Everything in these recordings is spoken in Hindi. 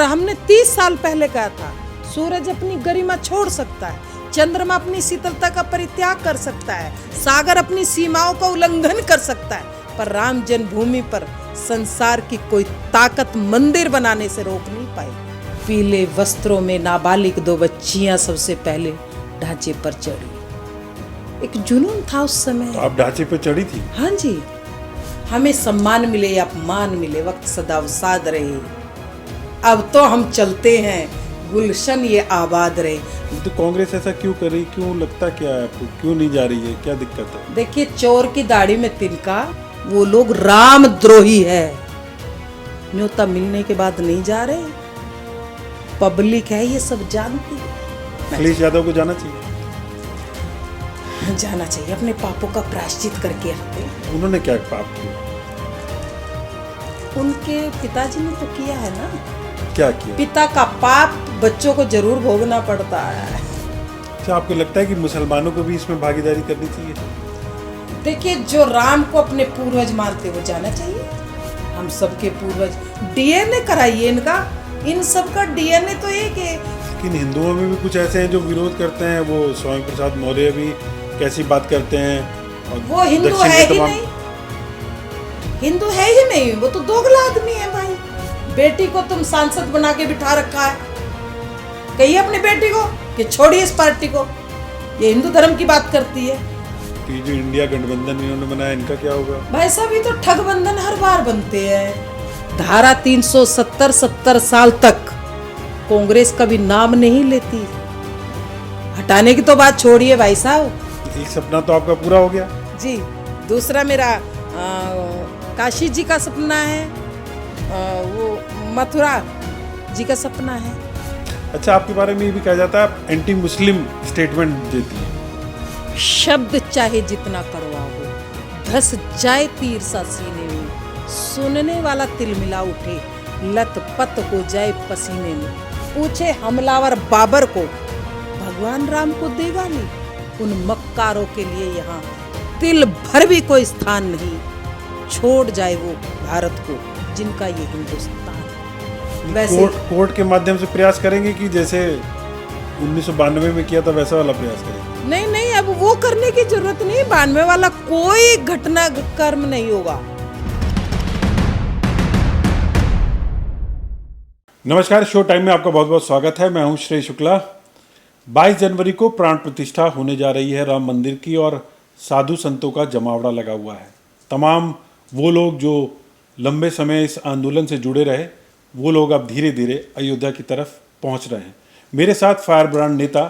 हमने 30 साल पहले कहा था, सूरज अपनी गरिमा छोड़ सकता है, चंद्रमा अपनी शीतलता का परित्याग कर सकता है, सागर अपनी सीमाओं का उल्लंघन कर सकता है, पर राम जन्मभूमि पर संसार की कोई ताकत मंदिर बनाने से रोक नहीं पाई। पीले वस्त्रों में नाबालिग 2 बच्चियां सबसे पहले ढांचे पर चढ़ी। एक जुनून था उस समय। तो आप ढांचे पर चढ़ी थी? हाँ जी। हमें सम्मान मिले या अपमान मिले, वक्त सदा अवसाद रहे। अब तो हम चलते हैं, गुलशन ये आबाद रहे। तो कांग्रेस ऐसा क्यों कर रही, क्यों लगता क्या है आपको, क्यों नहीं जा रही है, क्या दिक्कत है? देखिए, चोर की दाढ़ी में तिनका, वो लोग रामद्रोही है। न्योता मिलने के बाद नहीं जा रहे। पब्लिक है, ये सब जानती है। अखिलेश यादव को जाना चाहिए? जाना चाहिए, अपने पापों का प्रायश्चित करके आते हैं। उन्होंने क्या पाप किया? उनके पिताजी ने तो किया है ना। क्या किया? पिता का पाप बच्चों को जरूर भोगना पड़ता है। अच्छा, आपको लगता है कि मुसलमानों को भी इसमें भागीदारी करनी चाहिए? देखिए, जो राम को अपने पूर्वज मानते वो जाना चाहिए। हम सबके पूर्वज, डीएनए कराइए इनका, इन सब का डीएनए तो एक है। लेकिन हिंदुओं में भी कुछ ऐसे हैं जो विरोध करते हैं। वो स्वामी प्रसाद मौर्य भी कैसी बात करते हैं, और वो हिंदू है ही नहीं, हिंदू है ही नहीं, वो तो दोगला आदमी है भाई। बेटी को तुम सांसद बना के बिठा रखा है, कहिए अपनी बेटी को कि छोड़िए इस पार्टी को, ये हिंदू धर्म की बात करती है। तो ये जो इंडिया गठबंधन इन्होंने बनाया, इनका क्या होगा? भाई साहब, ये तो ठगबंधन हर बार बनते हैं। धारा 370 70 साल तक कांग्रेस का भी नाम नहीं लेती। हटाने की तो बात छोड़िए भाई साहब। एक सपना तो आपका पूरा हो गया जी। दूसरा मेरा काशी जी का सपना है, वो मथुरा जी का सपना है। अच्छा, आपके बारे में ये भी कहा जाता है आप एंटी मुस्लिम स्टेटमेंट देती हैं। शब्द चाहे जितना कड़वा हो, धस जाए तीर सा सीने में, सुनने वाला तिलमिला उठे, लत पत हो जाए पसीने में। पूछे हमलावर बाबर को, भगवान राम को देगा नहीं। उन मक्कारों के लिए यहाँ तिल भर भी कोई स्थान नहीं। छोड़ जाए वो भारत को, जिनका ये हिंदुस्तान। वैसे कोर्ट के माध्यम से प्रयास करेंगे कि जैसे 1992 में किया था वैसा वाला प्रयास करेंगे? नहीं नहीं, अब वो करने की जरूरत नहीं। 92 वाला कोई घटना कर्म नहीं होगा। नमस्कार, शो टाइम में आपका बहुत बहुत स्वागत है। मैं हूं श्रेय शुक्ला। 22 जनवरी को प्राण प्रतिष्ठा होने जा रही है राम मंदिर की, और साधु संतों का जमावड़ा लगा हुआ है। तमाम वो लोग जो लंबे समय इस आंदोलन से जुड़े रहे, वो लोग अब धीरे धीरे अयोध्या की तरफ पहुंच रहे हैं। मेरे साथ फायर ब्रांड नेता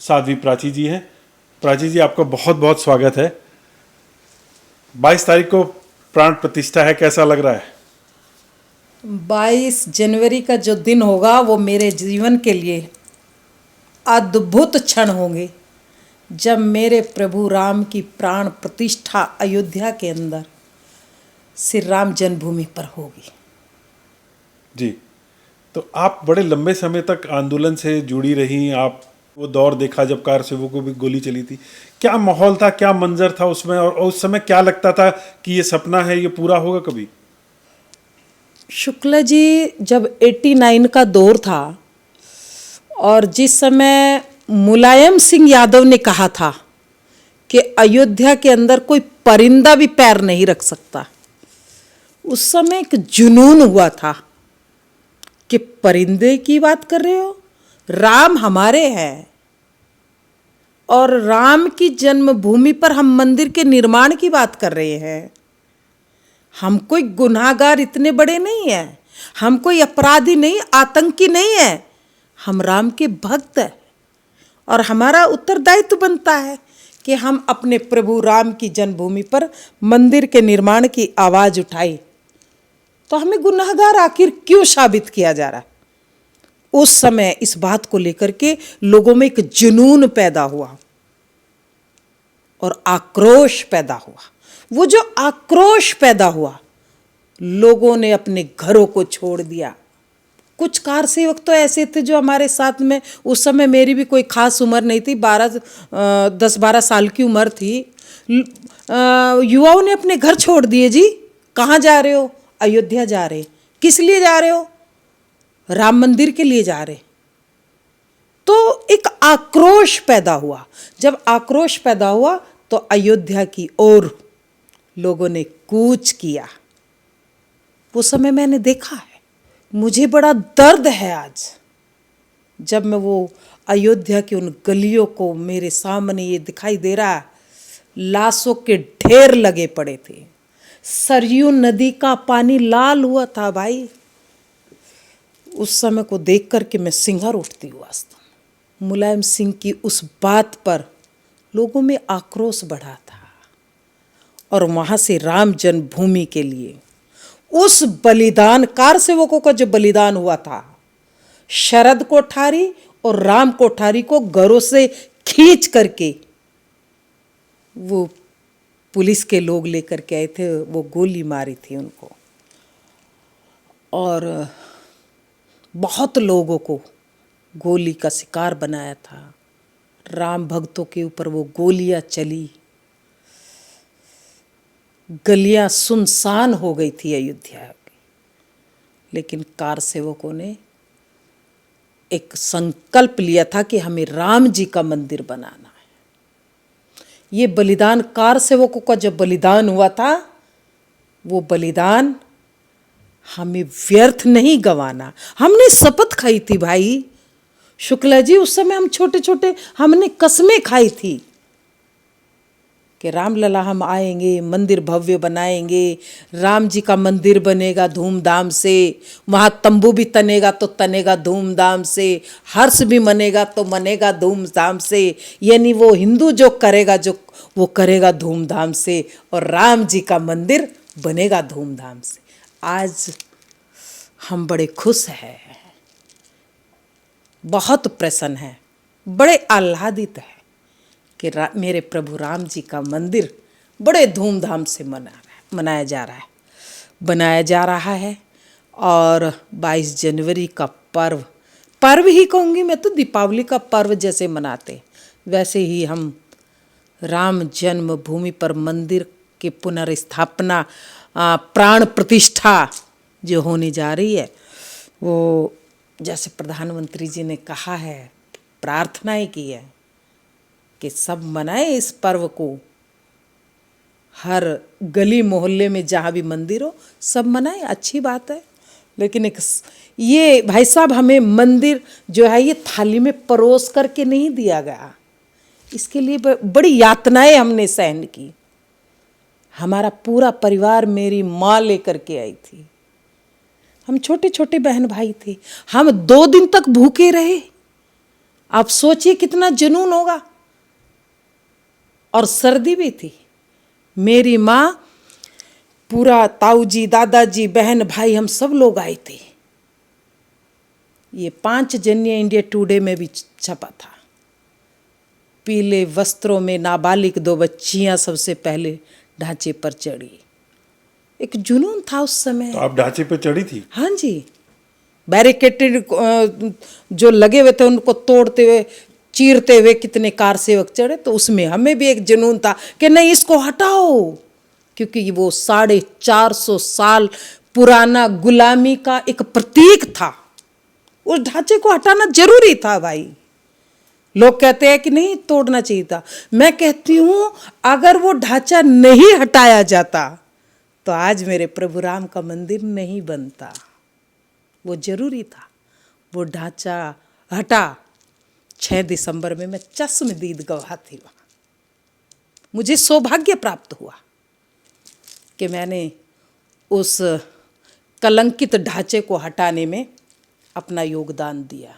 साध्वी प्राची जी हैं। प्राची जी, आपका बहुत बहुत स्वागत है। 22 तारीख को प्राण प्रतिष्ठा है, कैसा लग रहा है? 22 जनवरी का जो दिन होगा वो मेरे जीवन के लिए अद्भुत क्षण होंगे, जब मेरे प्रभु राम की प्राण प्रतिष्ठा अयोध्या के अंदर श्री राम जन्मभूमि पर होगी। जी, तो आप बड़े लंबे समय तक आंदोलन से जुड़ी रही। आप वो दौर देखा जब कार सेवकों को भी गोली चली थी। क्या माहौल था, क्या मंजर था उसमें, और उस समय क्या लगता था कि ये सपना है, ये पूरा होगा कभी? शुक्ला जी, जब 89 का दौर था और जिस समय मुलायम सिंह यादव ने कहा था कि अयोध्या के अंदर कोई परिंदा भी पैर नहीं रख सकता, उस समय एक जुनून हुआ था कि परिंदे की बात कर रहे हो, राम हमारे हैं, और राम की जन्मभूमि पर हम मंदिर के निर्माण की बात कर रहे हैं। हम कोई गुनाहगार इतने बड़े नहीं हैं, हम कोई अपराधी नहीं, आतंकी नहीं है, हम राम के भक्त हैं। और हमारा उत्तरदायित्व बनता है कि हम अपने प्रभु राम की जन्मभूमि पर मंदिर के निर्माण की आवाज़ उठाई। तो हमें गुनाहगार आखिर क्यों साबित किया जा रहा है? उस समय इस बात को लेकर के लोगों में एक जुनून पैदा हुआ और आक्रोश पैदा हुआ। वो जो आक्रोश पैदा हुआ, लोगों ने अपने घरों को छोड़ दिया। कुछ कार सेवक तो ऐसे थे जो हमारे साथ में, उस समय मेरी भी कोई खास उम्र नहीं थी, 10-12 साल की उम्र थी। युवाओं ने अपने घर छोड़ दिए। जी, कहाँ जा रहे हो? अयोध्या जा रहे। किस लिए जा रहे हो? राम मंदिर के लिए जा रहे। तो एक आक्रोश पैदा हुआ। जब आक्रोश पैदा हुआ तो अयोध्या की ओर लोगों ने कूच किया। वो समय मैंने देखा है। मुझे बड़ा दर्द है आज जब मैं वो अयोध्या की उन गलियों को मेरे सामने ये दिखाई दे रहा है, लाशों के ढेर लगे पड़े थे। सरयू नदी का पानी लाल हुआ था भाई। उस समय को देख कर के मैं सिंहर उठती हूँ। वास्तव मुलायम सिंह की उस बात पर लोगों में आक्रोश बढ़ा था। और वहाँ से राम जन्मभूमि के लिए उस बलिदान, कार सेवकों का जो बलिदान हुआ था, शरद कोठारी और राम कोठारी को घरों से खींच करके वो पुलिस के लोग लेकर के आए थे। वो गोली मारी थी उनको और बहुत लोगों को गोली का शिकार बनाया था। राम भक्तों के ऊपर वो गोलियां चली। गलियां सुनसान हो गई थी अयोध्या की। लेकिन कार सेवकों ने एक संकल्प लिया था कि हमें राम जी का मंदिर बनाना है। ये बलिदान, कार सेवकों का जब बलिदान हुआ था, वो बलिदान हमें व्यर्थ नहीं गंवाना। हमने शपथ खाई थी भाई शुक्ला जी, उस समय हम छोटे छोटे, हमने कसमें खाई थी कि रामलला हम आएंगे, मंदिर भव्य बनाएंगे, राम जी का मंदिर बनेगा धूमधाम से, वहाँ तंबू भी तनेगा तो तनेगा धूमधाम से, हर्ष भी मनेगा तो मनेगा धूमधाम से। यानी वो हिंदू जो करेगा, जो वो करेगा धूमधाम से, और राम जी का मंदिर बनेगा धूमधाम से। आज हम बड़े खुश हैं, बहुत प्रसन्न हैं, बड़े आह्लादित हैं कि मेरे प्रभु राम जी का मंदिर बड़े धूमधाम से बनाया जा रहा है। और 22 जनवरी का पर्व ही कहूँगी मैं तो, दीपावली का पर्व जैसे मनाते वैसे ही हम राम जन्मभूमि पर मंदिर के पुनर्स्थापना, प्राण प्रतिष्ठा जो होने जा रही है, वो जैसे प्रधानमंत्री जी ने कहा है, प्रार्थनाएं की है कि सब मनाए इस पर्व को। हर गली मोहल्ले में जहाँ भी मंदिर हो सब मनाए, अच्छी बात है। लेकिन एक ये भाई साहब, हमें मंदिर जो है ये थाली में परोस करके नहीं दिया गया। इसके लिए बड़ी यातनाएं हमने सहन की। हमारा पूरा परिवार, मेरी माँ लेकर के आई थी, हम छोटे छोटे बहन भाई थे, हम 2 दिन तक भूखे रहे। आप सोचिए कितना जुनून होगा। और सर्दी भी थी। मेरी माँ, पूरा ताऊ जी, दादाजी, बहन भाई, हम सब लोग आए थे। ये 5 जनवरी इंडिया टुडे में भी छपा था। पीले वस्त्रों में नाबालिग 2 बच्चियां सबसे पहले ढांचे पर चढ़ी। एक जुनून था उस समय। तो आप ढांचे पर चढ़ी थी? हाँ जी, बैरिकेटेड जो लगे हुए थे उनको तोड़ते हुए, चीरते हुए कितने कार सेवक चढ़े। तो उसमें हमें भी एक जुनून था कि नहीं, इसको हटाओ, क्योंकि वो 450 साल पुराना गुलामी का एक प्रतीक था। उस ढांचे को हटाना जरूरी था भाई। लोग कहते हैं कि नहीं, तोड़ना चाहिए था। मैं कहती हूं अगर वो ढांचा नहीं हटाया जाता तो आज मेरे प्रभु राम का मंदिर नहीं बनता। वो जरूरी था। वो ढांचा हटा। 6 दिसंबर में मैं चश्मदीद गवाह थी वहाँ। मुझे सौभाग्य प्राप्त हुआ कि मैंने उस कलंकित ढांचे को हटाने में अपना योगदान दिया।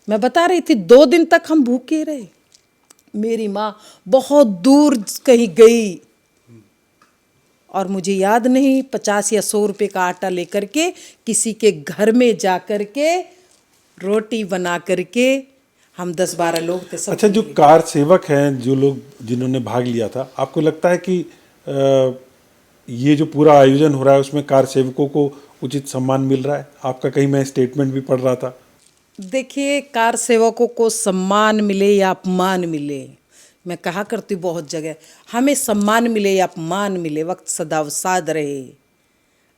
मैं बता रही थी 2 दिन तक हम भूखे रहे। मेरी माँ बहुत दूर कहीं गई और मुझे याद नहीं, 50 या 100 रुपये का आटा लेकर के किसी के घर में जा कर के रोटी बना करके, हम 10-12 लोग थे सब। अच्छा, जो कार सेवक हैं, जो लोग जिन्होंने भाग लिया था, आपको लगता है कि ये जो पूरा आयोजन हो रहा है उसमें कार सेवकों को उचित सम्मान मिल रहा है? आपका कहीं मैं स्टेटमेंट भी पढ़ रहा था। देखिए, कार सेवकों को सम्मान मिले या अपमान मिले, मैं कहा करती बहुत जगह, हमें सम्मान मिले या अपमान मिले, वक्त सदावसाद रहे।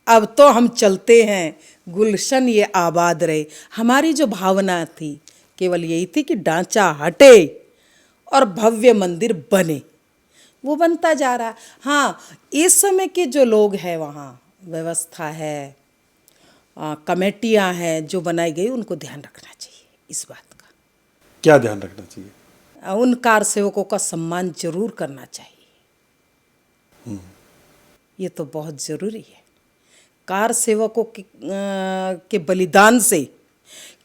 अब तो हम चलते हैं, गुलशन ये आबाद रहे। हमारी जो भावना थी केवल यही थी कि ढांचा हटे और भव्य मंदिर बने। वो बनता जा रहा। हाँ, इस समय के जो लोग हैं वहाँ, व्यवस्था है, कमेटियाँ हैं जो बनाई गई, उनको ध्यान रखना चाहिए इस बात का। क्या ध्यान रखना चाहिए? उन कार सेवकों का सम्मान जरूर करना चाहिए। ये तो बहुत ज़रूरी है। कार सेवकों के बलिदान से,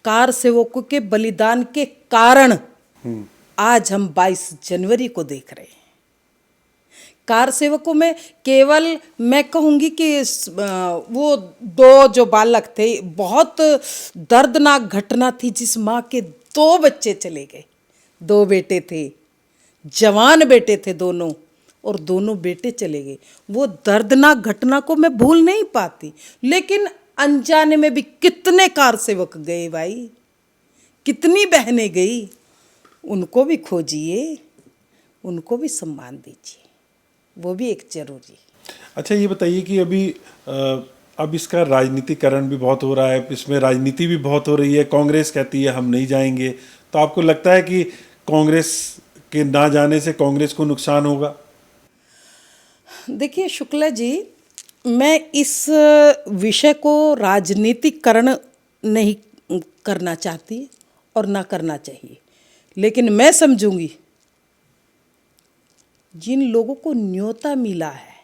कार सेवकों के बलिदान के कारण आज हम 22 जनवरी को देख रहे हैं। कार सेवकों में केवल मैं कहूँगी कि वो दो जो बालक थे, बहुत दर्दनाक घटना थी जिस माँ के 2 बच्चे चले गए। 2 बेटे थे, जवान बेटे थे दोनों, और दोनों बेटे चले गए। वो दर्दनाक घटना को मैं भूल नहीं पाती। लेकिन अनजाने में भी कितने कार सेवक गए भाई, कितनी बहनें गई। उनको भी खोजिए, उनको भी सम्मान दीजिए, वो भी एक जरूरी। अच्छा, ये बताइए कि अब इसका राजनीतिकरण भी बहुत हो रहा है, इसमें राजनीति भी बहुत हो रही है। कांग्रेस कहती है हम नहीं जाएंगे, तो आपको लगता है कि कांग्रेस के ना जाने से कांग्रेस को नुकसान होगा? देखिए शुक्ला जी, मैं इस विषय को राजनीतिकरण नहीं करना चाहती और ना करना चाहिए, लेकिन मैं समझूंगी जिन लोगों को न्योता मिला है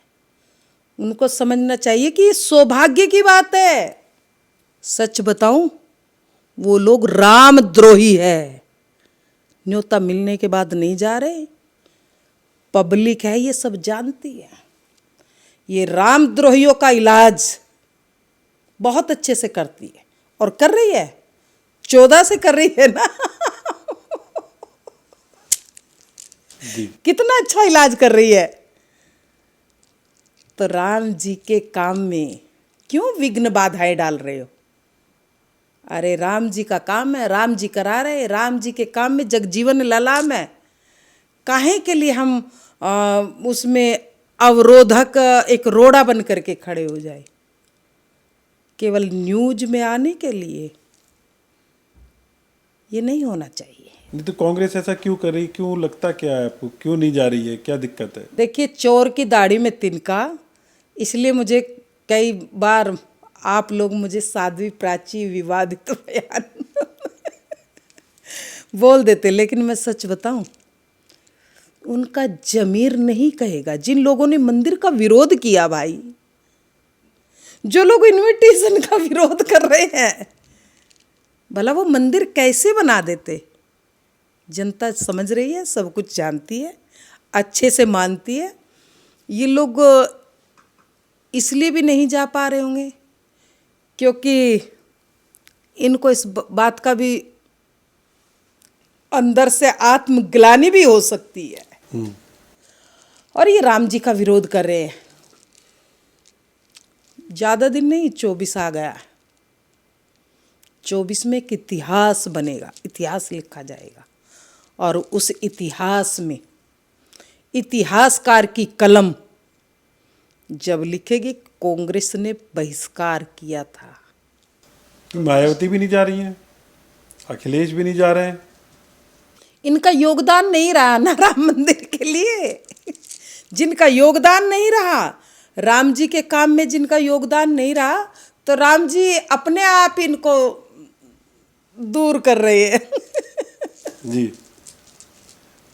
उनको समझना चाहिए कि ये सौभाग्य की बात है। सच बताऊं, वो लोग रामद्रोही है। न्योता मिलने के बाद नहीं जा रहे। पब्लिक है, ये सब जानती है। ये रामद्रोहियों का इलाज बहुत अच्छे से करती है और कर रही है। 14 से कर रही है ना। जी। कितना अच्छा इलाज कर रही है। तो राम जी के काम में क्यों विघ्न बाधाएं डाल रहे हो? अरे राम जी का काम है, राम जी करा रहे। राम जी के काम में जगजीवन ललाम है। काहे के लिए हम उसमें अवरोधक, एक रोड़ा बन करके खड़े हो जाए केवल न्यूज में आने के लिए? ये नहीं होना चाहिए। नहीं तो कांग्रेस ऐसा क्यों कर रही? क्यों लगता क्या है आपको, क्यों नहीं जा रही है? क्या दिक्कत है? देखिए, चोर की दाढ़ी में तिनका, इसलिए मुझे कई बार आप लोग मुझे साध्वी प्राची विवादित बयान बोल देते, लेकिन मैं सच बताऊं, उनका जमीर नहीं कहेगा। जिन लोगों ने मंदिर का विरोध किया भाई, जो लोग इनविटेशन का विरोध कर रहे हैं, भला वो मंदिर कैसे बना देते? जनता समझ रही है, सब कुछ जानती है, अच्छे से मानती है। ये लोग इसलिए भी नहीं जा पा रहे होंगे क्योंकि इनको इस बात का भी अंदर से आत्मग्लानि भी हो सकती है। और ये राम जी का विरोध कर रहे हैं। ज़्यादा दिन नहीं, 24 आ गया। 24 में एक इतिहास बनेगा, इतिहास लिखा जाएगा। और उस इतिहास में इतिहासकार की कलम जब लिखेगी कांग्रेस ने बहिष्कार किया था। मायावती भी नहीं जा रही हैं, अखिलेश भी नहीं जा रहे हैं। इनका योगदान नहीं रहा ना राम मंदिर के लिए। जिनका योगदान नहीं रहा, राम जी के काम में जिनका योगदान नहीं रहा, तो राम जी अपने आप इनको दूर कर रहे हैं। जी,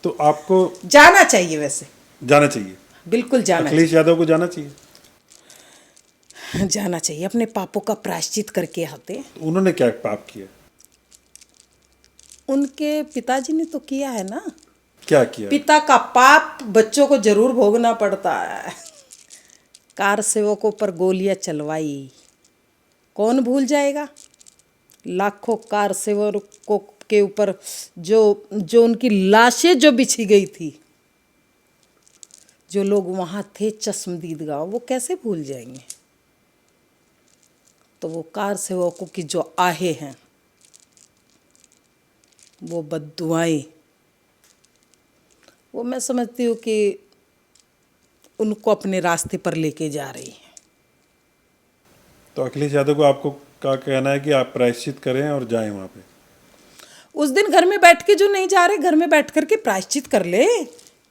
तो आपको जाना चाहिए, वैसे जाना चाहिए। बिल्कुल जाना अखिलेश यादव को जाना चाहिए। चाहिए। जाना चाहिए, अपने पापों का प्रायश्चित करके आते। उन्होंने क्या पाप किया? उनके पिताजी ने तो किया है ना। क्या किया? पिता का पाप बच्चों को जरूर भोगना पड़ता है। कार सेवकों पर गोलियां चलवाई, कौन भूल जाएगा? लाखों कार सेवकों के ऊपर जो जो उनकी लाशें जो बिछी गई थी, जो लोग वहाँ थे चश्मदीदगाह, वो कैसे भूल जाएंगे? तो वो कार सेवकों की जो आहें हैं, वो बद्दुआएं, वो मैं समझती हूँ कि उनको अपने रास्ते पर लेके जा रही हैं। तो अखिलेश यादव को आपको का कहना है कि आप प्रायश्चित करें और जाएं वहाँ पे? उस दिन घर में बैठ के जो नहीं जा रहे, घर में बैठ करके प्रायश्चित कर ले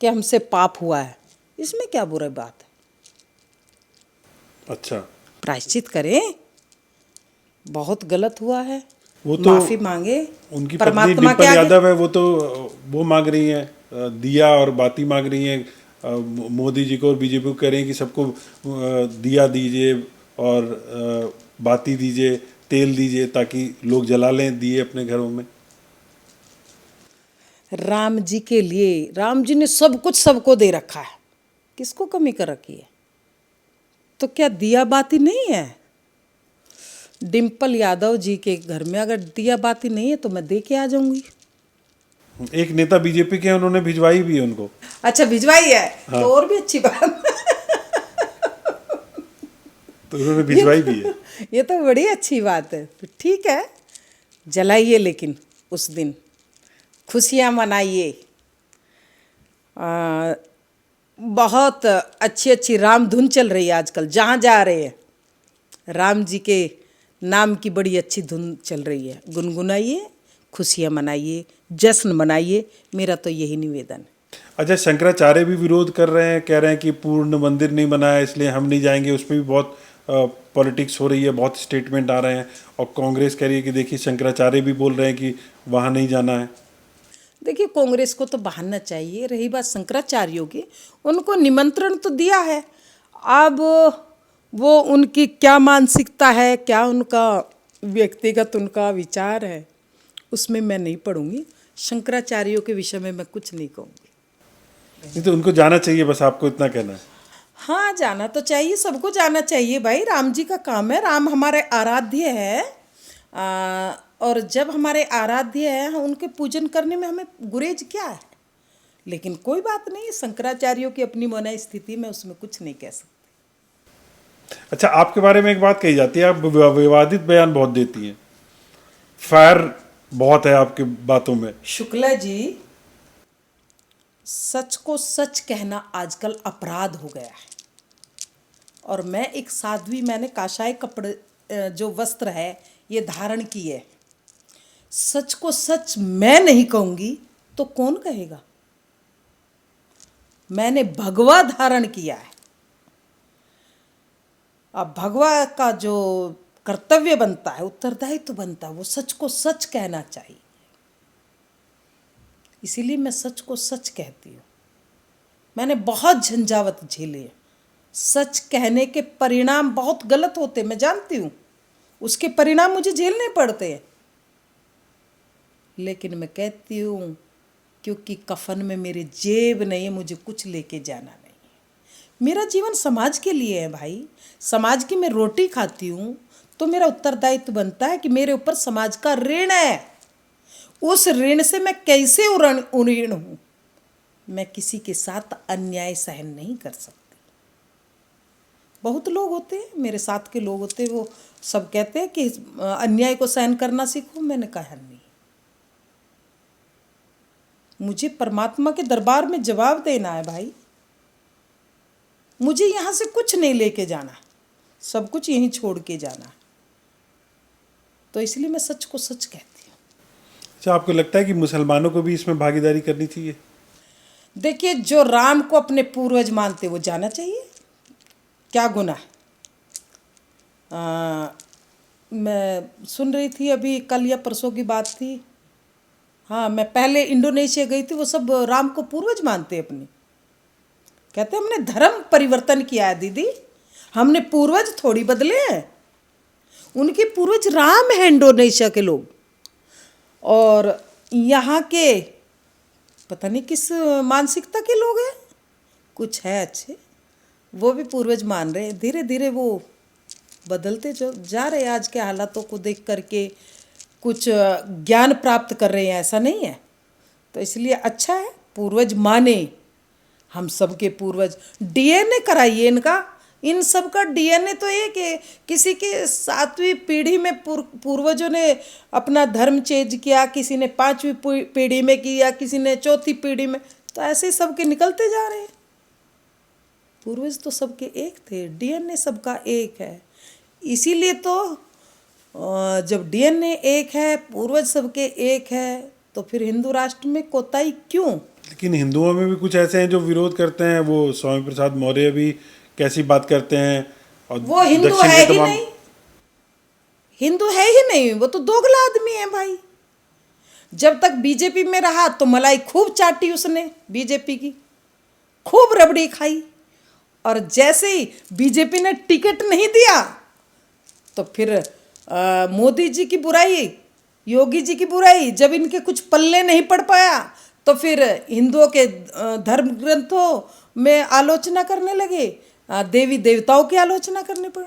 कि हमसे पाप हुआ है, इसमें क्या बुरी बात है। अच्छा, प्रायश्चित करें, बहुत गलत हुआ है, वो तो माफी मांगे उनकी पत्नी परमात्मा के डिम्पल आगे। यादव है, वो मांग रही हैं दिया और बाती मांग रही हैं मोदी जी को और बीजेपी को, कह रही हैं कि सबको दिया दीजिए और बाती दीजिए, तेल दीजिए ताकि लोग जला लें दिए अपने घरों में। राम जी के लिए राम जी ने सब कुछ सबको दे रखा है, किसको कमी कर रखी है? तो क्या दिया बाती नहीं है? डिम्पल यादव जी के घर में अगर दिया बाती नहीं है तो मैं दे के आ जाऊंगी। एक नेता बीजेपी के हैं, उन्होंने भिजवाई भी है उनको। अच्छा, भिजवाई है? हाँ। तो और भी अच्छी बात। तो उन्होंने भिजवाई भी है। ये तो बड़ी अच्छी बात है। तो ठीक है, जलाइए, लेकिन उस दिन खुशियाँ मनाइए। बहुत अच्छी अच्छी राम धुन चल रही है आजकल, जहाँ जा रहे हैं राम जी के नाम की बड़ी अच्छी धुन चल रही है। गुनगुनाइए, खुशियाँ मनाइए, जश्न मनाइए, मेरा तो यही निवेदन है। अच्छा, शंकराचार्य भी विरोध कर रहे हैं, कह रहे हैं कि पूर्ण मंदिर नहीं बना है इसलिए हम नहीं जाएंगे। उसमें भी बहुत पॉलिटिक्स हो रही है, बहुत स्टेटमेंट आ रहे हैं, और कांग्रेस कह रही है कि देखिए शंकराचार्य भी बोल रहे हैं कि वहाँ नहीं जाना है। देखिए, कांग्रेस को तो बहाना चाहिए। रही बात शंकराचार्यों की, उनको निमंत्रण तो दिया है। अब वो उनकी क्या मानसिकता है, क्या उनका व्यक्तिगत उनका विचार है, उसमें मैं नहीं पढ़ूंगी। शंकराचार्यों के विषय में मैं कुछ नहीं कहूँगी। नहीं तो उनको जाना चाहिए, बस आपको इतना कहना है। हाँ, जाना तो चाहिए, सबको जाना चाहिए भाई। राम जी का काम है, राम हमारे आराध्य है। और जब हमारे आराध्य है, हम उनके पूजन करने में हमें गुरेज क्या है? लेकिन कोई बात नहीं, शंकराचार्यों की अपनी मना स्थिति में उसमें कुछ नहीं कह सकते। अच्छा, आपके बारे में एक बात कही जाती है, आप विवादित बयान बहुत देती हैं, फायर बहुत है आपकी बातों में। शुक्ला जी, सच को सच कहना आजकल अपराध हो गया है। और मैं एक साध्वी, मैंने काशाय कपड़े जो वस्त्र है ये धारण की है। सच को सच मैं नहीं कहूँगी तो कौन कहेगा? मैंने भगवा धारण किया है। अब भगवा का जो कर्तव्य बनता है, उत्तरदायित्व बनता है, वो सच को सच कहना चाहिए। इसीलिए मैं सच को सच कहती हूँ। मैंने बहुत झंझावत झेले। सच कहने के परिणाम बहुत गलत होते, मैं जानती हूँ, उसके परिणाम मुझे झेलने पड़ते हैं। लेकिन मैं कहती हूँ, क्योंकि कफन में मेरे जेब नहीं है, मुझे कुछ लेके जाना नहीं है। मेरा जीवन समाज के लिए है भाई। समाज की मैं रोटी खाती हूँ तो मेरा उत्तरदायित्व बनता है कि मेरे ऊपर समाज का ऋण है। उस ऋण से मैं कैसे उऋण हूँ? मैं किसी के साथ अन्याय सहन नहीं कर सकती। बहुत लोग होते हैं, मेरे साथ के लोग होते हैं, वो सब कहते हैं कि अन्याय को सहन करना सीखो। मैंने कहा नहीं, मुझे परमात्मा के दरबार में जवाब देना है भाई। मुझे यहाँ से कुछ नहीं लेके जाना, सब कुछ यहीं छोड़ के जाना। तो इसलिए मैं सच को सच कहती हूँ। अच्छा, आपको लगता है कि मुसलमानों को भी इसमें भागीदारी करनी चाहिए? देखिए, जो राम को अपने पूर्वज मानते वो जाना चाहिए, क्या गुनाह है? मैं सुन रही थी अभी, कल या परसों की बात थी। हाँ, मैं पहले इंडोनेशिया गई थी, वो सब राम को पूर्वज मानते अपने। कहते हमने धर्म परिवर्तन किया है दीदी, हमने पूर्वज थोड़ी बदले हैं। उनके पूर्वज राम है, इंडोनेशिया के लोग। और यहाँ के पता नहीं किस मानसिकता के लोग हैं, कुछ है अच्छे, वो भी पूर्वज मान रहे हैं। धीरे धीरे वो बदलते जो जा रहे हैं। आज के हालातों को देख करके कुछ ज्ञान प्राप्त कर रहे हैं, ऐसा नहीं है। तो इसलिए अच्छा है, पूर्वज माने, हम सबके पूर्वज। डीएनए कराइए इनका, इन सब का डीएनए तो एक है। किसी के 7वीं पीढ़ी में पूर्वजों ने अपना धर्म चेंज किया, किसी ने 5वीं पीढ़ी में किया, किसी ने 4थी पीढ़ी में, तो ऐसे सबके निकलते जा रहे हैं। पूर्वज तो सबके एक थे, डीएनए सबका एक है। इसीलिए तो जब डीएनए एक है, पूर्वज सबके एक है, तो फिर हिंदू राष्ट्र में कोताही क्यों? लेकिन हिंदुओं में भी कुछ ऐसे हैं जो विरोध करते हैं। वो स्वामी प्रसाद मौर्य भी कैसी बात करते हैं, और वो हिंदू दक्षिण है के ही तमाम। नहीं, हिंदू है ही नहीं, वो तो दोगला आदमी है भाई। जब तक बीजेपी में रहा तो मलाई खूब चाटी उसने, बीजेपी की खूब रबड़ी खाई, और जैसे ही बीजेपी ने टिकट नहीं दिया तो फिर मोदी जी की बुराई, योगी जी की बुराई, जब इनके कुछ पल्ले नहीं पड़ पाया तो फिर हिंदुओं के धर्म ग्रंथों में आलोचना करने लगे, देवी देवताओं की आलोचना करने पड़े।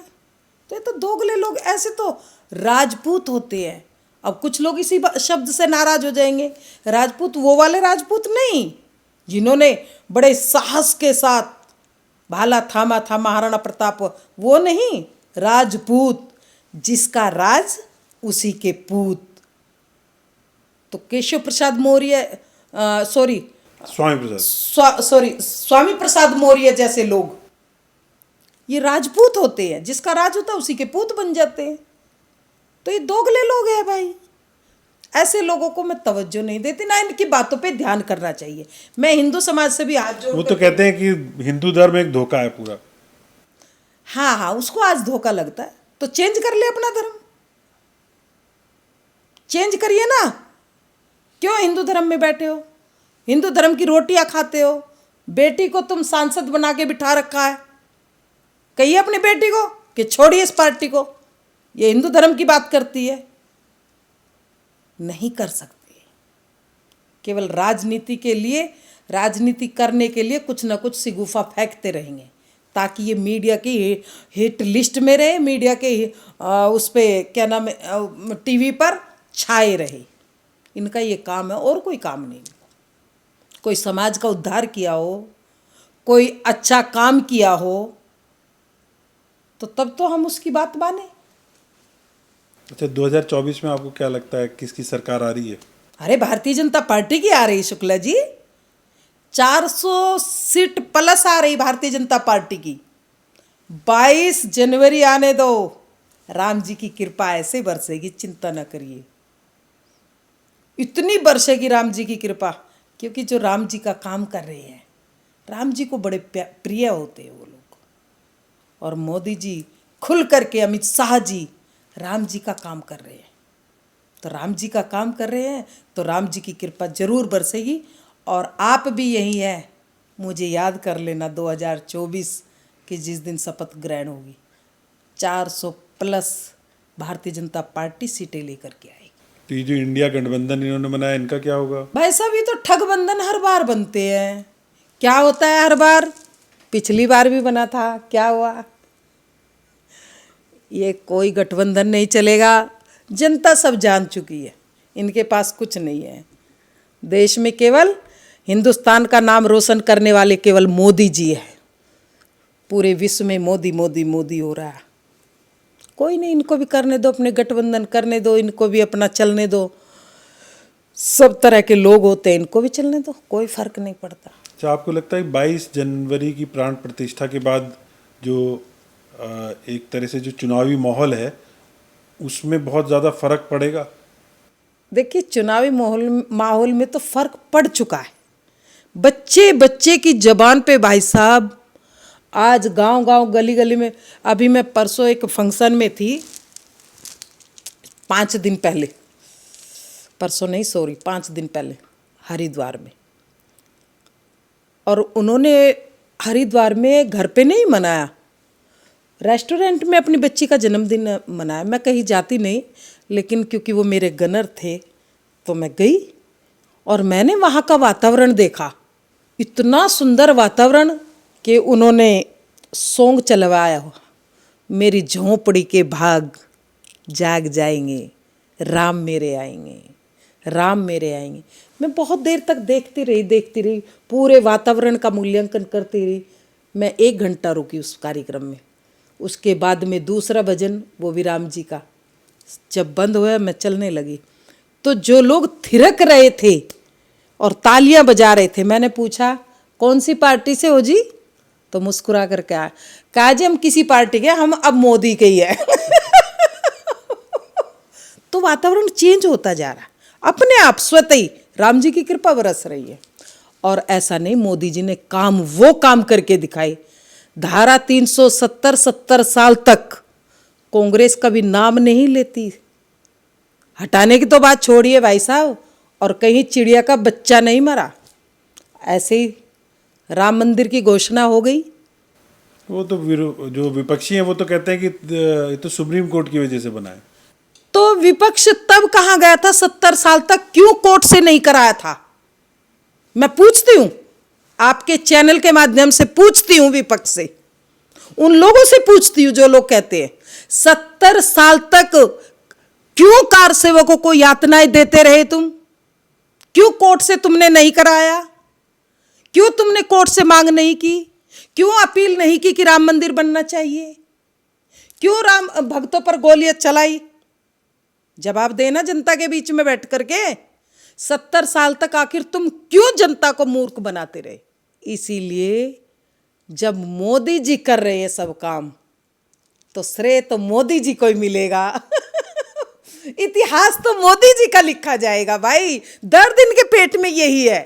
तो ये तो दोगले लोग, ऐसे तो राजपूत होते हैं। अब कुछ लोग इसी शब्द से नाराज हो जाएंगे, राजपूत वो वाले राजपूत नहीं जिन्होंने बड़े साहस के साथ भाला थामा था महाराणा प्रताप, वो नहीं, राजपूत जिसका राज उसी के पूत। तो केशव प्रसाद मौर्य, सॉरी स्वामी प्रसाद मौर्य जैसे लोग, ये राजपूत होते हैं, जिसका राज होता है उसी के पूत बन जाते हैं। तो ये दोगले लोग हैं भाई, ऐसे लोगों को मैं तवज्जो नहीं देती, ना इनकी बातों पे ध्यान करना चाहिए। मैं हिंदू समाज से भी हाथ जोड़ वो तो कहते हैं कि हिंदू धर्म एक धोखा है पूरा। हाँ हाँ, उसको आज धोखा लगता है तो चेंज कर ले अपना धर्म, चेंज करिए ना। क्यों हिंदू धर्म में बैठे हो, हिंदू धर्म की रोटियां खाते हो, बेटी को तुम सांसद बना के बिठा रखा है। कहिए अपनी बेटी को कि छोड़िए इस पार्टी को, ये हिंदू धर्म की बात करती है। नहीं कर सकते, केवल राजनीति के लिए, राजनीति करने के लिए कुछ ना कुछ सिगुफा फेंकते रहेंगे ताकि ये मीडिया की हिट लिस्ट में रहे, मीडिया के उस पे क्या नाम है, टीवी पर छाए रहे। इनका ये काम है, और कोई काम नहीं। कोई समाज का उद्धार किया हो, कोई अच्छा काम किया हो, तो तब तो हम उसकी बात माने। अच्छा, 2024 में आपको क्या लगता है किसकी सरकार आ रही है? अरे भारतीय जनता पार्टी की आ रही शुक्ला जी, 400 सीट प्लस आ रही भारतीय जनता पार्टी की। 22 जनवरी आने दो, राम जी की कृपा ऐसे बरसेगी, चिंता न करिए। इतनी बरसेगी राम जी की कृपा, क्योंकि जो राम जी का काम कर रहे हैं, राम जी को बड़े प्रिय होते हैं वो लोग। और मोदी जी खुल करके, अमित शाह जी राम जी का काम कर रहे हैं। तो राम जी का काम कर रहे हैं तो राम जी की कृपा जरूर बरसेगी। और आप भी यही है, मुझे याद कर लेना 2024 की जिस दिन शपथ ग्रहण होगी, 400 प्लस भारतीय जनता पार्टी सीटें लेकर के आएगी। तो ये जो इंडिया गठबंधन इन्होंने बनाया, इनका क्या होगा? भाई साहब, ये तो ठग बंधन हर बार बनते हैं। क्या होता है हर बार? पिछली बार भी बना था, क्या हुआ? ये कोई गठबंधन नहीं चलेगा, जनता सब जान चुकी है, इनके पास कुछ नहीं है। देश में केवल हिंदुस्तान का नाम रोशन करने वाले केवल मोदी जी है। पूरे विश्व में मोदी मोदी मोदी हो रहा है। कोई नहीं, इनको भी करने दो, अपने गठबंधन करने दो, इनको भी अपना चलने दो। सब तरह के लोग होते हैं, इनको भी चलने दो, कोई फर्क नहीं पड़ता। अच्छा, आपको लगता है 22 जनवरी की प्राण प्रतिष्ठा के बाद जो एक तरह से जो चुनावी माहौल है उसमें बहुत ज़्यादा फर्क पड़ेगा? देखिए, चुनावी माहौल में तो फर्क पड़ चुका है। बच्चे बच्चे की जबान पे भाई साहब, आज गांव गांव गली गली में, अभी मैं परसों एक फंक्शन में थी, 5 दिन पहले, परसों नहीं सॉरी 5 दिन पहले, हरिद्वार में। और उन्होंने हरिद्वार में घर पे नहीं मनाया, रेस्टोरेंट में अपनी बच्ची का जन्मदिन मनाया। मैं कहीं जाती नहीं, लेकिन क्योंकि वो मेरे गनर थे तो मैं गई और मैंने वहाँ का वातावरण देखा। इतना सुंदर वातावरण कि उन्होंने सॉन्ग चलवाया हो, मेरी झोंपड़ी के भाग जाग जाएंगे, राम मेरे आएंगे, राम मेरे आएंगे। मैं बहुत देर तक देखती रही, पूरे वातावरण का मूल्यांकन करती रही। मैं 1 घंटा रुकी उस कार्यक्रम में। उसके बाद में दूसरा भजन, वो भी राम जी का, जब बंद हुआ मैं चलने लगी। तो जो लोग थिरक रहे थे और तालियां बजा रहे थे, मैंने पूछा कौन सी पार्टी से हो जी? तो मुस्कुरा कर कहा जी हम किसी पार्टी के, हम अब मोदी के ही है। तो वातावरण चेंज होता जा रहा, अपने आप स्वतः ही राम जी की कृपा बरस रही है। और ऐसा नहीं, मोदी जी ने वो काम करके दिखाए। धारा 370 70 साल तक कांग्रेस का भी नाम नहीं लेती, हटाने की तो बात छोड़िए भाई साहब, और कहीं चिड़िया का बच्चा नहीं मरा। ऐसे ही राम मंदिर की घोषणा हो गई। वो तो जो विपक्षी हैं वो तो कहते हैं कि ये तो सुप्रीम कोर्ट की वजह से बना है। तो विपक्ष तब कहाँ गया था 70 साल तक, क्यों कोर्ट से नहीं कराया था? मैं पूछती हूं, आपके चैनल के माध्यम से पूछती हूं, विपक्ष से, उन लोगों से पूछती हूं जो लोग कहते हैं 70 साल तक क्यों कार सेवकों को यातनाएं देते रहे तुम? क्यों कोर्ट से तुमने नहीं कराया? क्यों तुमने कोर्ट से मांग नहीं की? क्यों अपील नहीं की कि राम मंदिर बनना चाहिए? क्यों राम भक्तों पर गोलियां चलाई? जवाब देना जनता के बीच में बैठ करके। 70 साल तक आखिर तुम क्यों जनता को मूर्ख बनाते रहे? इसीलिए जब मोदी जी कर रहे हैं सब काम, तो श्रेय तो मोदी जी को ही मिलेगा। इतिहास तो मोदी जी का लिखा जाएगा भाई। दर्द इनके पेट में यही है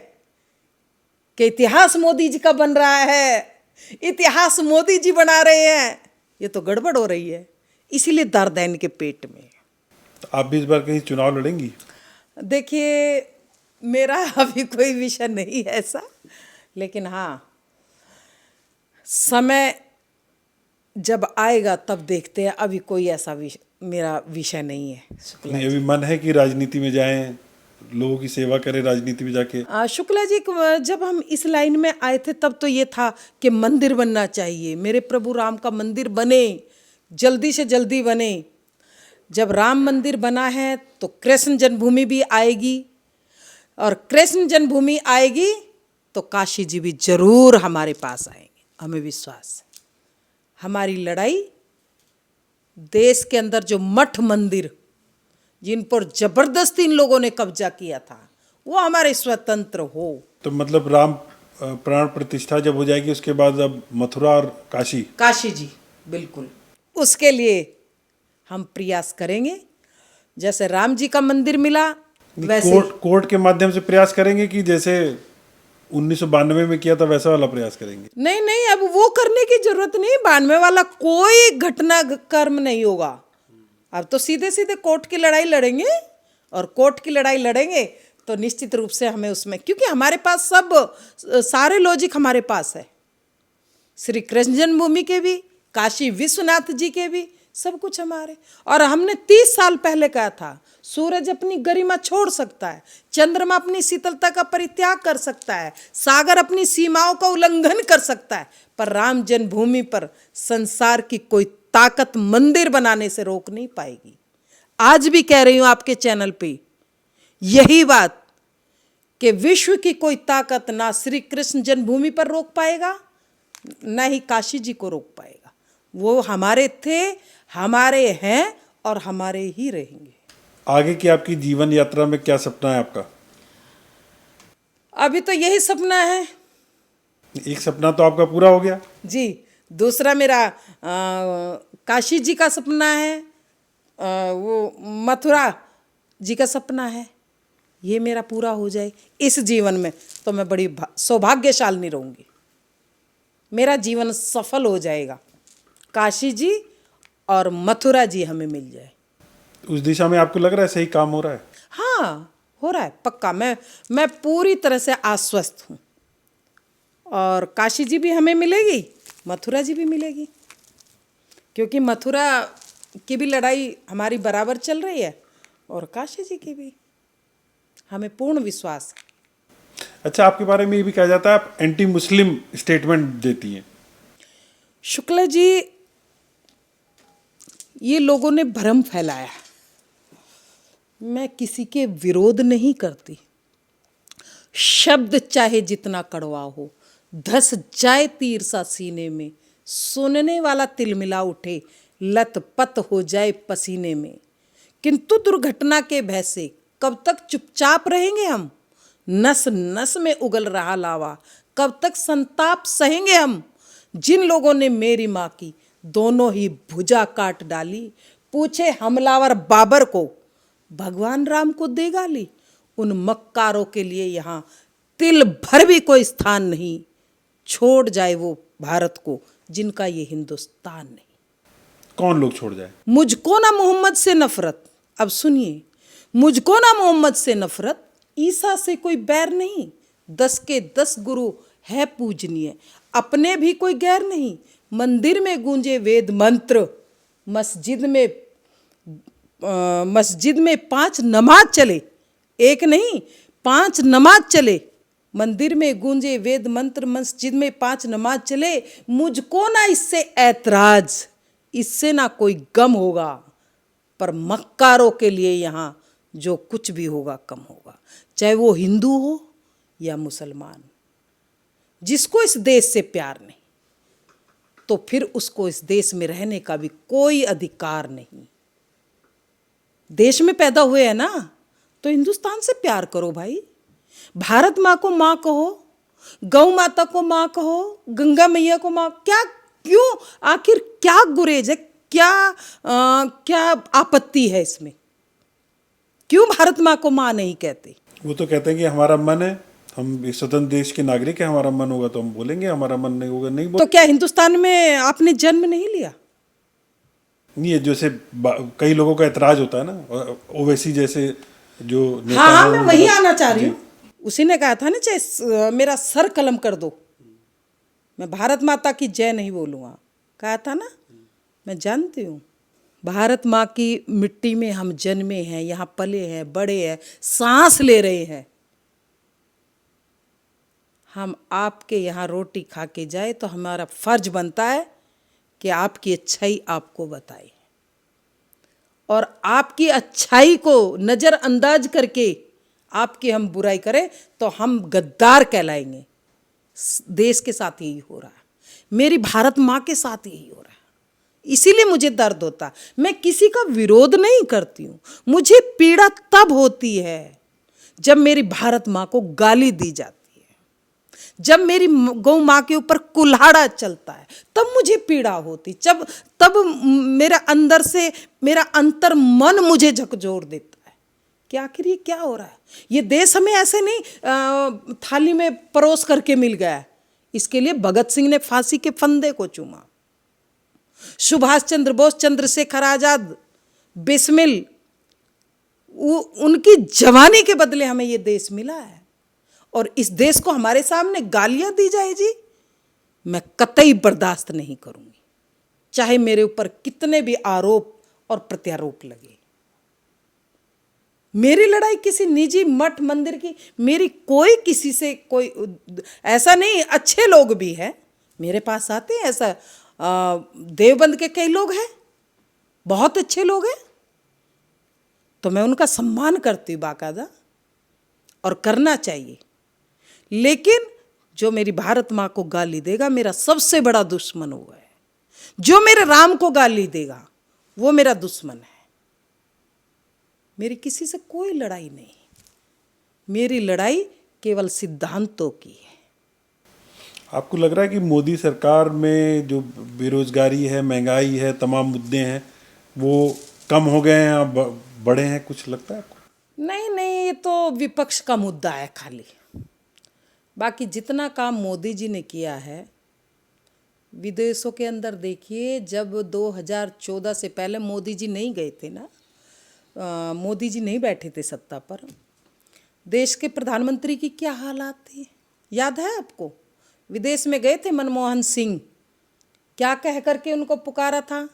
कि इतिहास मोदी जी का बन रहा है, इतिहास मोदी जी बना रहे हैं। ये तो गड़बड़ हो रही है, इसीलिए दर्द है इनके पेट में। तो आप भी इस बार कहीं चुनाव लड़ेंगी? देखिए, मेरा अभी कोई विषय नहीं है ऐसा, लेकिन हाँ, समय जब आएगा तब देखते हैं। अभी कोई ऐसा मेरा विषय नहीं है। नहीं, अभी मन है कि राजनीति में जाएं, लोगों की सेवा करें राजनीति में जाके? शुक्ला जी, जब हम इस लाइन में आए थे तब तो ये था कि मंदिर बनना चाहिए, मेरे प्रभु राम का मंदिर बने, जल्दी से जल्दी बने। जब राम मंदिर बना है तो कृष्ण जन्मभूमि भी आएगी, और कृष्ण जन्मभूमि आएगी तो काशी जी भी जरूर हमारे पास आएंगे, हमें विश्वास है। हमारी लड़ाई देश के अंदर जो मठ मंदिर जिन पर जबरदस्ती इन लोगों ने कब्जा किया था, वो हमारे स्वतंत्र हो। तो मतलब राम प्राण प्रतिष्ठा जब हो जाएगी उसके बाद अब मथुरा और काशी जी, बिल्कुल, उसके लिए हम प्रयास करेंगे। जैसे राम जी का मंदिर मिला, वैसे कोर्ट के माध्यम से प्रयास करेंगे कि जैसे 1992 में किया था वैसा वाला प्रयास करेंगे? नहीं, अब वो करने की जरूरत नहीं। 92 वाला कोई घटना कर्म नहीं होगा। अब तो सीधे सीधे कोर्ट की लड़ाई लड़ेंगे, और कोर्ट की लड़ाई लड़ेंगे तो निश्चित रूप से हमें उसमें, क्योंकि हमारे पास सारे लॉजिक हमारे पास है, श्री कृष्ण जन्मभूमि के भी, काशी विश्वनाथ जी के भी, सब कुछ हमारे। और हमने 30 साल पहले कहा था, सूरज अपनी गरिमा छोड़ सकता है, चंद्रमा अपनी शीतलता का परित्याग कर सकता है, सागर अपनी सीमाओं का उल्लंघन कर सकता है, पर राम जन्मभूमि पर संसार की कोई ताकत मंदिर बनाने से रोक नहीं पाएगी। आज भी कह रही हूं आपके चैनल पे यही बात कि विश्व की कोई ताकत ना श्री कृष्ण जन्मभूमि पर रोक पाएगा, ना ही काशी जी को रोक पाएगा। वो हमारे थे, हमारे हैं और हमारे ही रहेंगे। आगे की आपकी जीवन यात्रा में क्या सपना है आपका? अभी तो यही सपना है। एक सपना तो आपका पूरा हो गया जी, दूसरा मेरा काशी जी का सपना है, वो मथुरा जी का सपना है। ये मेरा पूरा हो जाए इस जीवन में तो मैं बड़ी सौभाग्यशाली रहूँगी। मेरा जीवन सफल हो जाएगा, काशी जी और मथुरा जी हमें मिल जाए। उस दिशा में आपको लग रहा है सही काम हो रहा है? हाँ, हो रहा है पक्का। मैं पूरी तरह से आश्वस्त हूँ। और काशी जी भी हमें मिलेगी, मथुरा जी भी मिलेगी, क्योंकि मथुरा की भी लड़ाई हमारी बराबर चल रही है और काशी जी की भी, हमें पूर्ण विश्वास है। अच्छा, आपके बारे में ये भी कहा जाता है आप एंटी मुस्लिम स्टेटमेंट देती हैं। शुक्ला जी, ये लोगों ने भ्रम फैलाया। मैं किसी के विरोध नहीं करती। शब्द चाहे जितना कड़वा हो, धस जाए तीर सा सीने में, सुनने वाला तिलमिला उठे, लत-पत हो जाए पसीने में, किंतु दुर्घटना के भय से कब तक चुपचाप रहेंगे हम? नस नस में उगल रहा लावा, कब तक संताप सहेंगे हम? जिन लोगों ने मेरी माँ की दोनों ही भुजा काट डाली, पूछे हमलावर बाबर को भगवान राम को दे गाली। उन मक्कारों के लिए यहाँ तिल भर भी कोई स्थान नहीं, छोड़ जाए वो भारत को जिनका ये हिंदुस्तान नहीं। कौन लोग छोड़ जाए? मुझको ना मोहम्मद से नफरत, अब सुनिए, मुझको ना मोहम्मद से नफरत, ईसा से कोई बैर नहीं, 10 के 10 गुरु है पूजनीय, अपने भी कोई गैर नहीं, मंदिर में गूंजे वेद मंत्र, मस्जिद में 5 नमाज चले, एक नहीं 5 नमाज चले, मंदिर में गूंजे वेद मंत्र, मस्जिद में 5 नमाज चले, मुझको ना इससे ऐतराज, इससे ना कोई गम होगा, पर मक्कारों के लिए यहाँ जो कुछ भी होगा कम होगा, चाहे वो हिंदू हो या मुसलमान। जिसको इस देश से प्यार नहीं तो फिर उसको इस देश में रहने का भी कोई अधिकार नहीं। देश में पैदा हुए हैं ना तो हिंदुस्तान से प्यार करो भाई। भारत माँ को माँ कहो, गौ माता को माँ कहो, गंगा मैया को माँ, क्या क्यों, आखिर क्या गुरेज है, क्या आपत्ति है इसमें? क्यों भारत माँ को माँ नहीं कहते? वो तो कहते हैं कि हमारा मन है, हम एक स्वतंत्र देश के नागरिक हैं, हमारा मन होगा तो हम बोलेंगे, हमारा मन नहीं होगा नहीं तो क्या हिंदुस्तान में आपने जन्म नहीं लिया? नहीं है, जैसे कई लोगों का एतराज होता है ना, ओवैसी जैसे जो नेता हाँ हैं, मैं वही आना चाह रही हूँ। उसी ने कहा था ना, चाहे मेरा सर कलम कर दो, मैं भारत माता की जय नहीं बोलूँगा, कहा था ना। मैं जानती हूँ भारत माँ की मिट्टी में हम जन्मे हैं, यहाँ पले हैं, बड़े हैं, सांस ले रहे हैं। हम आपके यहाँ रोटी खा के जाए तो हमारा फर्ज बनता है कि आपकी अच्छाई आपको बताए, और आपकी अच्छाई को नज़रअंदाज करके आपकी हम बुराई करें तो हम गद्दार कहलाएंगे। देश के साथ यही हो रहा है, मेरी भारत माँ के साथ यही हो रहा है, इसीलिए मुझे दर्द होता। मैं किसी का विरोध नहीं करती हूँ, मुझे पीड़ा तब होती है जब मेरी भारत माँ को गाली दी जाती है, जब मेरी गौ माँ के ऊपर कुल्हाड़ा चलता है, तब मुझे पीड़ा होती, तब मेरा अंदर से मेरा अंतर मन मुझे झकझोर देता है कि आखिर ये क्या हो रहा है। ये देश हमें ऐसे नहीं थाली में परोस करके मिल गया है। इसके लिए भगत सिंह ने फांसी के फंदे को चूमा, सुभाष चंद्र बोस, चंद्रशेखर आजाद, बिस्मिल, उनकी जवानी के बदले हमें ये देश मिला है। और इस देश को हमारे सामने गालियां दी जाए जी, मैं कतई बर्दाश्त नहीं करूंगी, चाहे मेरे ऊपर कितने भी आरोप और प्रत्यारोप लगे। मेरी लड़ाई किसी निजी मठ मंदिर की, मेरी कोई किसी से कोई ऐसा नहीं, अच्छे लोग भी हैं मेरे पास आते हैं, ऐसा देवबंद के कई लोग हैं, बहुत अच्छे लोग हैं, तो मैं उनका सम्मान करती हूँ बाकायदा, और करना चाहिए। लेकिन जो मेरी भारत माँ को गाली देगा मेरा सबसे बड़ा दुश्मन हुआ है, जो मेरे राम को गाली देगा वो मेरा दुश्मन है। मेरी किसी से कोई लड़ाई नहीं, मेरी लड़ाई केवल सिद्धांतों की है। आपको लग रहा है कि मोदी सरकार में जो बेरोजगारी है, महंगाई है, तमाम मुद्दे हैं, वो कम हो गए हैं या बढ़े हैं, कुछ लगता है आपको? नहीं, ये तो विपक्ष का मुद्दा है खाली। बाकी जितना काम मोदी जी ने किया है विदेशों के अंदर, देखिए जब 2014 से पहले मोदी जी नहीं गए थे ना, मोदी जी नहीं बैठे थे सत्ता पर, देश के प्रधानमंत्री की क्या हालात थे याद है आपको? विदेश में गए थे मनमोहन सिंह, क्या कह करके उनको पुकारा था,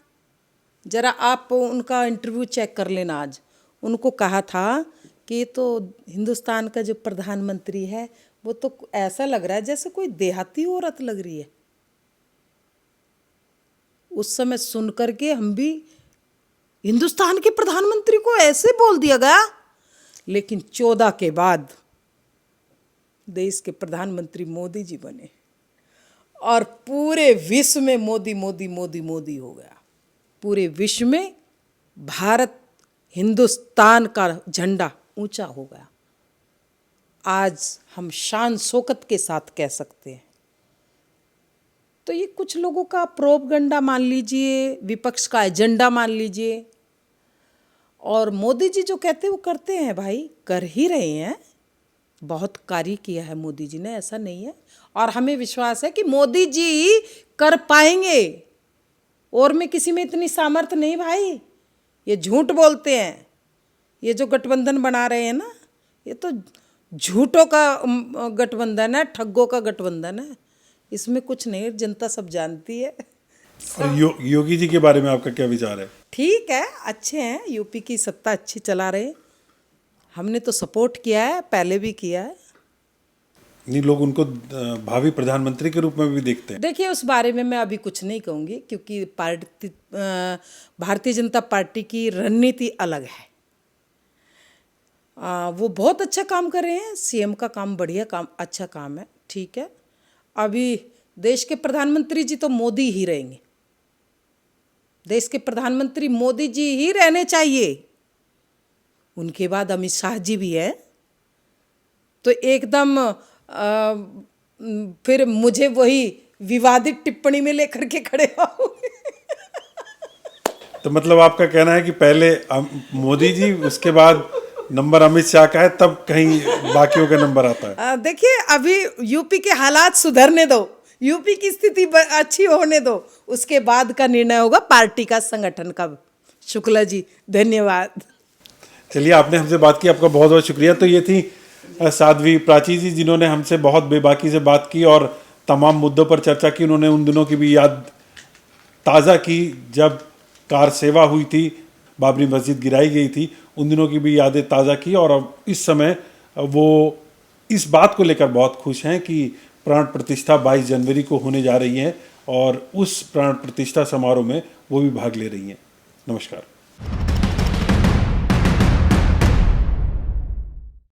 जरा आप उनका इंटरव्यू चेक कर लेना आज। उनको कहा था कि ये तो हिंदुस्तान का जो प्रधानमंत्री है वो तो ऐसा लग रहा है जैसे कोई देहाती औरत लग रही है। उस समय सुन करके हम भी, हिंदुस्तान के प्रधानमंत्री को ऐसे बोल दिया गया। लेकिन 14 के बाद देश के प्रधानमंत्री मोदी जी बने और पूरे विश्व में मोदी मोदी मोदी मोदी हो गया। पूरे विश्व में भारत हिंदुस्तान का झंडा ऊंचा हो गया। आज हम शान शौकत के साथ कह सकते हैं तो ये कुछ लोगों का प्रोपगंडा मान लीजिए, विपक्ष का एजेंडा मान लीजिए। और मोदी जी जो कहते हैं वो करते हैं भाई, कर ही रहे हैं। बहुत कार्य किया है मोदी जी ने, ऐसा नहीं है। और हमें विश्वास है कि मोदी जी कर पाएंगे। और में किसी में इतनी सामर्थ्य नहीं भाई, ये झूठ बोलते हैं। ये जो गठबंधन बना रहे हैं ना, ये तो झूठों का गठबंधन है, ठग्गों का गठबंधन है। इसमें कुछ नहीं, जनता सब जानती है। और योगी जी के बारे में आपका क्या विचार है? ठीक है, अच्छे हैं, यूपी की सत्ता अच्छी चला रहे। हमने तो सपोर्ट किया है, पहले भी किया है। नहीं, लोग उनको भावी प्रधानमंत्री के रूप में भी देखते हैं। देखिए, उस बारे में मैं अभी कुछ नहीं कहूँगी, क्योंकि भारतीय जनता पार्टी की रणनीति अलग है। वो बहुत अच्छा काम कर रहे हैं, सीएम का काम बढ़िया काम, अच्छा काम है, ठीक है। अभी देश के प्रधानमंत्री जी तो मोदी ही रहेंगे। देश के प्रधानमंत्री मोदी जी ही रहने चाहिए। उनके बाद अमित शाह जी भी हैं। तो एकदम फिर मुझे वही विवादित टिप्पणी में लेकर के खड़े हो। तो मतलब आपका कहना है कि पहले मोदी जी, उसके बाद नंबर अमित शाह का है, तब कहीं बाकियों का नंबर आता है। देखिए, अभी यूपी के हालात सुधरने दो, यूपी की स्थिति अच्छी होने दो, उसके बाद का निर्णय होगा पार्टी का, संगठन का। शुक्ला जी, धन्यवाद। चलिए, आपने हमसे बात की, आपका बहुत बहुत शुक्रिया। तो ये थी साध्वी प्राची जी, जिन्होंने हमसे बहुत बेबाकी से बात की और तमाम मुद्दों पर चर्चा की। उन्होंने उन दिनों की भी याद ताज़ा की जब कार सेवा हुई थी, बाबरी मस्जिद गिराई गई थी, उन दिनों की भी यादें ताज़ा की। और अब इस समय वो इस बात को लेकर बहुत खुश हैं कि प्राण प्रतिष्ठा 22 जनवरी को होने जा रही है और उस प्राण प्रतिष्ठा समारोह में वो भी भाग ले रही हैं। नमस्कार।